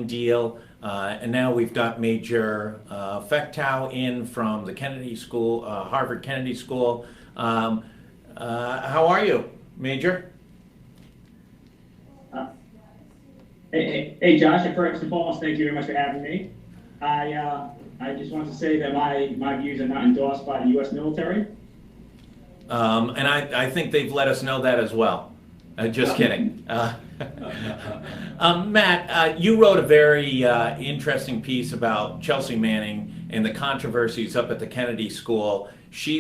deal. And now we've got Major Fecteau in from the Kennedy School, Harvard Kennedy School. How are you, Major? Hey, Josh, and first and foremost, thank you very much for having me. I just want to say that my views are not endorsed by the U.S. military. And I think they've let us know that as well. Just kidding. Matt, you wrote a very interesting piece about Chelsea Manning and the controversies up at the Kennedy School.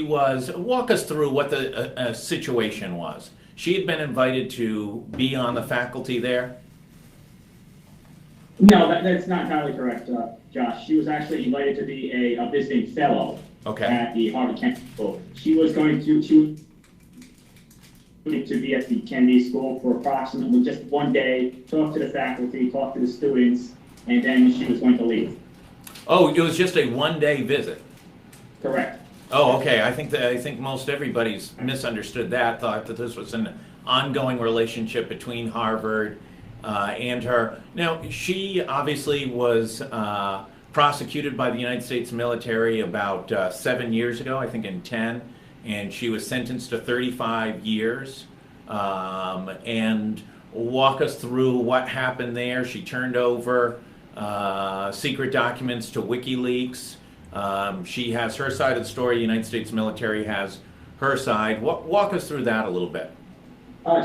Walk us through what the situation was. She had been invited to be on the faculty there? No, that's not entirely correct, Josh. She was actually invited to be a visiting fellow at the Harvard Kennedy School. She was going to be at the Kennedy School for approximately just one day, talk to the faculty, talk to the students, and then she was going to leave. Oh, it was just a one-day visit? Correct. Oh, okay. I think most everybody's misunderstood that, thought that this was an ongoing relationship between Harvard and her. Now, she obviously was prosecuted by the United States military about 7 years ago, I think in 10, and she was sentenced to 35 years. And walk us through what happened there. She turned over secret documents to WikiLeaks. She has her side of the story. The United States military has her side. Walk us through that a little bit.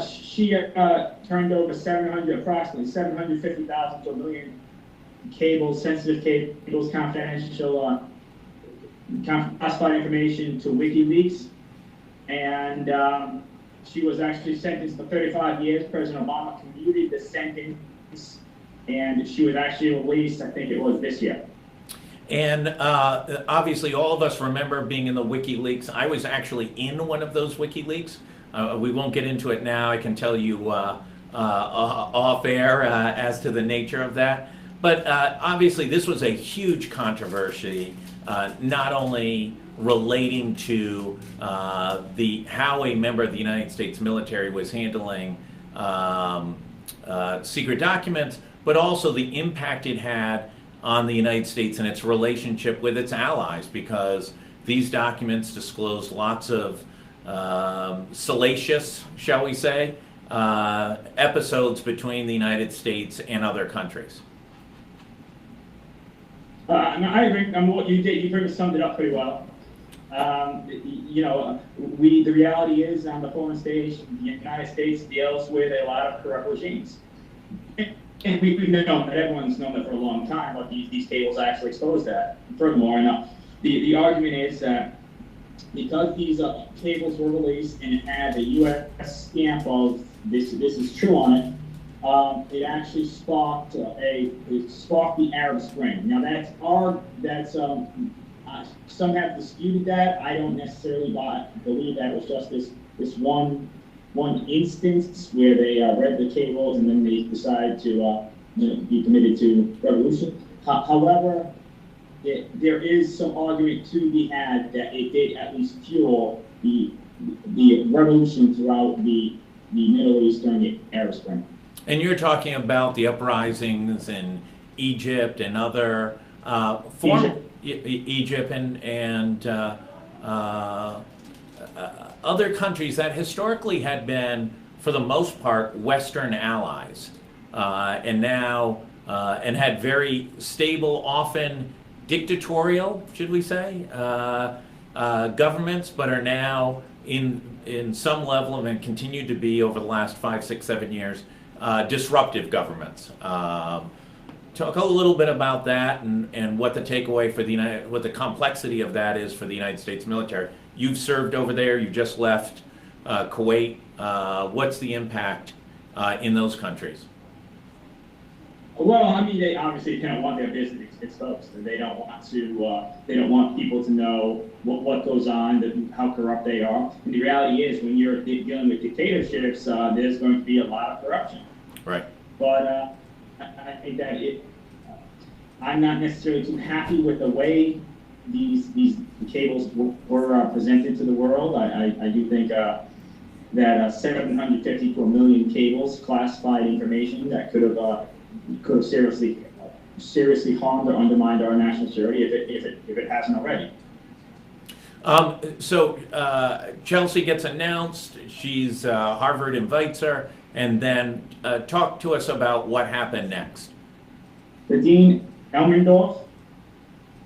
She turned over approximately 750,000 to a million cables, sensitive cables, confidential, classified information to WikiLeaks, and she was actually sentenced to 35 years. President Obama commuted the sentence, and she was actually released, I think it was this year. And obviously all of us remember being in the WikiLeaks. I was actually in one of those WikiLeaks. We won't get into it now. I can tell you off air as to the nature of that. But obviously this was a huge controversy, not only relating to how a member of the United States military was handling secret documents, but also the impact it had on the United States and its relationship with its allies, because these documents disclosed lots of salacious, shall we say, episodes between the United States and other countries. I agree. What you did, you pretty much summed it up pretty well. The reality is, on the foreign stage, the United States deals with a lot of corrupt regimes. And we've known that, everyone's known that for a long time, but these cables actually expose that. Furthermore, the argument is that because these cables were released and it had a U.S. stamp of this is true on it, it actually sparked the Arab Spring. Now some have disputed that. I don't necessarily believe that it was just this one instance where they read the cables and then they decided to be committed to revolution. However, there is some argument to be had that it did at least fuel the revolution throughout the Middle East during the Arab Spring. And you're talking about the uprisings in Egypt and other Egypt and other countries that historically had been, for the most part, Western allies, and now and had very stable, often dictatorial, should we say, governments, but are now in some level and continue to be over the last 5, 6, 7 years disruptive governments. Talk a little bit about that and what the takeaway for what the complexity of that is for the United States military. You've served over there. You just left Kuwait. What's the impact in those countries? Well, they obviously don't want their business exposed. They don't want to. They don't want people to know what goes on, how corrupt they are. And the reality is, when you're dealing with dictatorships, there's going to be a lot of corruption. Right. But I think that I'm not necessarily too happy with the way these cables were presented to the world. I do think that 750 to a million cables, classified information that could have seriously seriously harmed or undermined our national security if it hasn't already. Chelsea gets announced. She's Harvard invites her, and then talk to us about what happened next. The dean Elmendorf,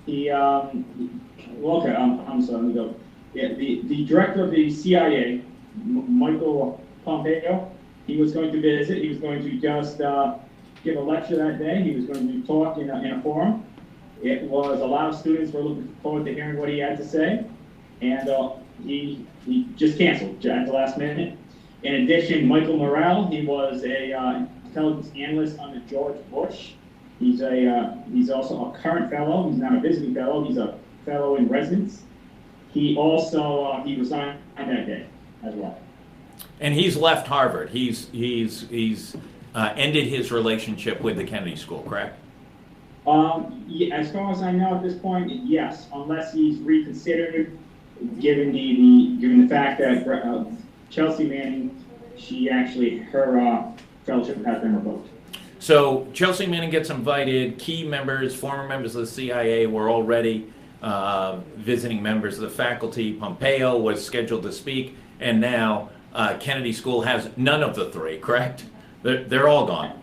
okay, I'm sorry. Let me go. Yeah, the director of the CIA, Michael Pompeo, he was going to visit. He was going to just give a lecture that day. He was going to talk in a forum. It was a lot of students were looking forward to hearing what he had to say, and he just canceled at the last minute. In addition, Michael Morrell, he was a intelligence analyst under George Bush. He's also a current fellow. He's not a visiting fellow. He's a fellow in residence. He also he resigned that day as well. And he's left Harvard. He's ended his relationship with the Kennedy School, correct? Yeah, as far as I know at this point, yes, unless he's reconsidered, given the fact that Chelsea Manning, her fellowship has been revoked. So Chelsea Manning gets invited. Key members, former members of the CIA, were already visiting members of the faculty. Pompeo was scheduled to speak, and now Kennedy School has none of the three, correct? They're all gone.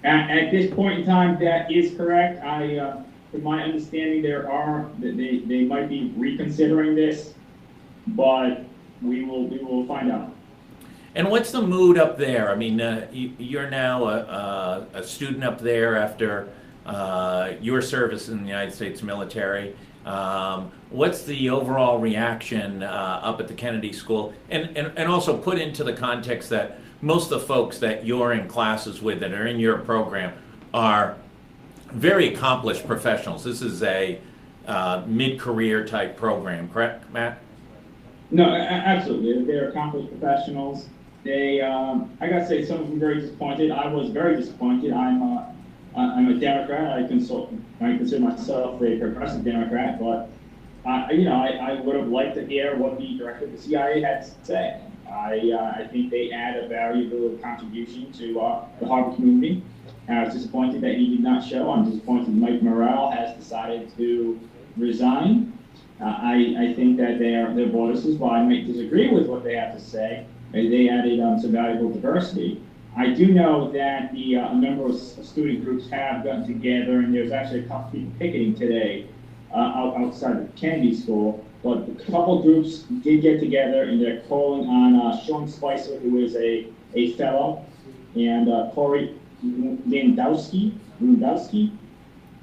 At this point in time, that is correct. From my understanding, they might be reconsidering this, but we will find out. And what's the mood up there? I mean, you're now a student up there after your service in the United States military. What's the overall reaction up at the Kennedy School? And also put into the context that most of the folks that you're in classes with that are in your program are very accomplished professionals. This is a mid-career type program, correct, Matt? No, absolutely. They're accomplished professionals. I gotta say, some of them very disappointed. I was very disappointed. I'm a Democrat. I consider myself a progressive Democrat, but I would have liked to hear what the director of the CIA had to say. I think they add a valuable contribution to the Harvard community. I was disappointed that he did not show. I'm disappointed Mike Morrell has decided to resign. I think that their voices, while I may disagree with what they have to say, they added some valuable diversity. I do know that a number of student groups have gotten together, and there's actually a couple people picketing today outside the Kennedy School. But a couple groups did get together, and they're calling on Sean Spicer, who is a fellow, and Corey Lewandowski.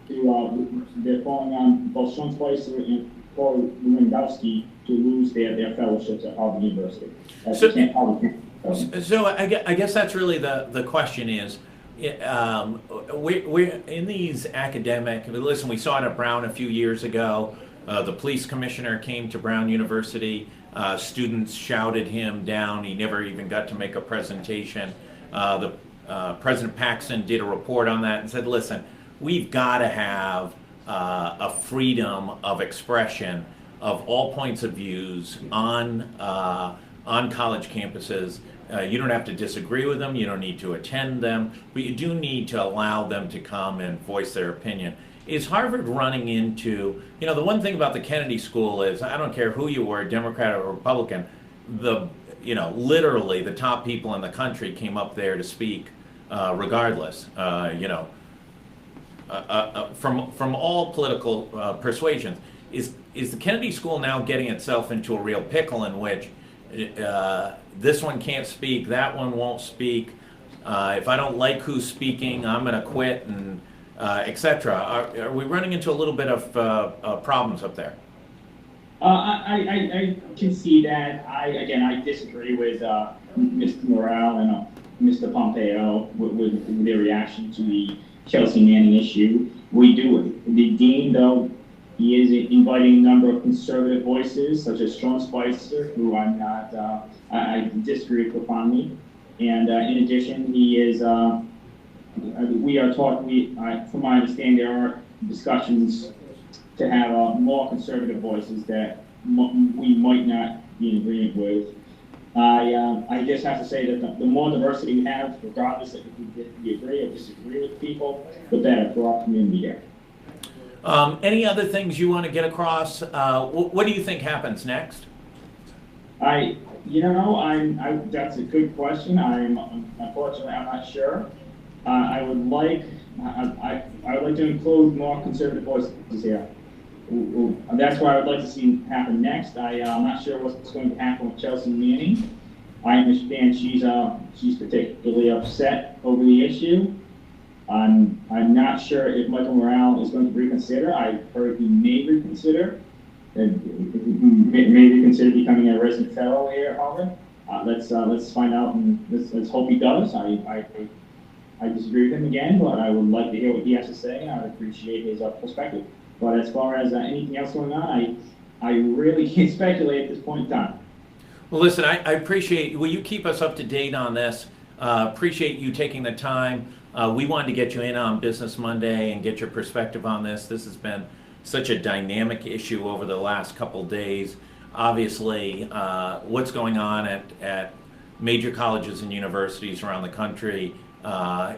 They're calling on both Sean Spicer and Corey Lewandowski to lose their fellowships at Harvard University. So I guess that's really the question is, we're in these academic, listen, we saw it at Brown a few years ago. The police commissioner came to Brown University. Students shouted him down. He never even got to make a presentation. President Paxson did a report on that and said, listen, we've got to have a freedom of expression of all points of views on college campuses. You don't have to disagree with them. You don't need to attend them, but you do need to allow them to come and voice their opinion. Is Harvard running into, the one thing about the Kennedy School is, I don't care who you were, Democrat or Republican, literally the top people in the country came up there to speak regardless, from all political persuasions. Is the Kennedy School now getting itself into a real pickle in which this one can't speak, that one won't speak, if I don't like who's speaking, I'm going to quit, and etc. Are we running into a little bit of problems up there? I can see that. I disagree with Mr. Morrell and Mr. Pompeo with their reaction to the Chelsea Manning issue. The dean, though, he is inviting a number of conservative voices, such as Sean Spicer, who I'm not, I disagree with profoundly. And in addition, he is, from my understanding, there are discussions to have more conservative voices that we might not be in agreement with. I just have to say that the more diversity we have, regardless if we agree or disagree with people, the better for our community here. Any other things you want to get across? What do you think happens next? That's a good question. Unfortunately, I'm not sure. I would like to include more conservative voices here. That's what I would like to see happen next. I'm not sure what's going to happen with Chelsea Manning. I understand she's particularly upset over the issue. I'm not sure if Michael Morale is going to reconsider. I've heard he may reconsider. May reconsider becoming a resident fellow here at Harvard. Let's find out, and let's hope he does. I disagree with him again, but I would like to hear what he has to say, and I would appreciate his perspective. But as far as anything else going on, I really can't speculate at this point in time. Well, listen, I appreciate, will you keep us up to date on this? Appreciate you taking the time. We wanted to get you in on Business Monday and get your perspective on this. This has been such a dynamic issue over the last couple days. Obviously, what's going on at major colleges and universities around the country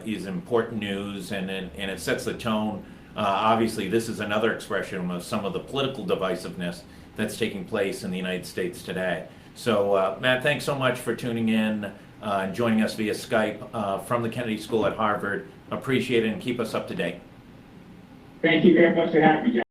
is important news, and it sets the tone. Obviously, this is another expression of some of the political divisiveness that's taking place in the United States today. So, Matt, thanks so much for tuning in and joining us via Skype from the Kennedy School at Harvard. Appreciate it, and keep us up to date. Thank you very much for having me, John.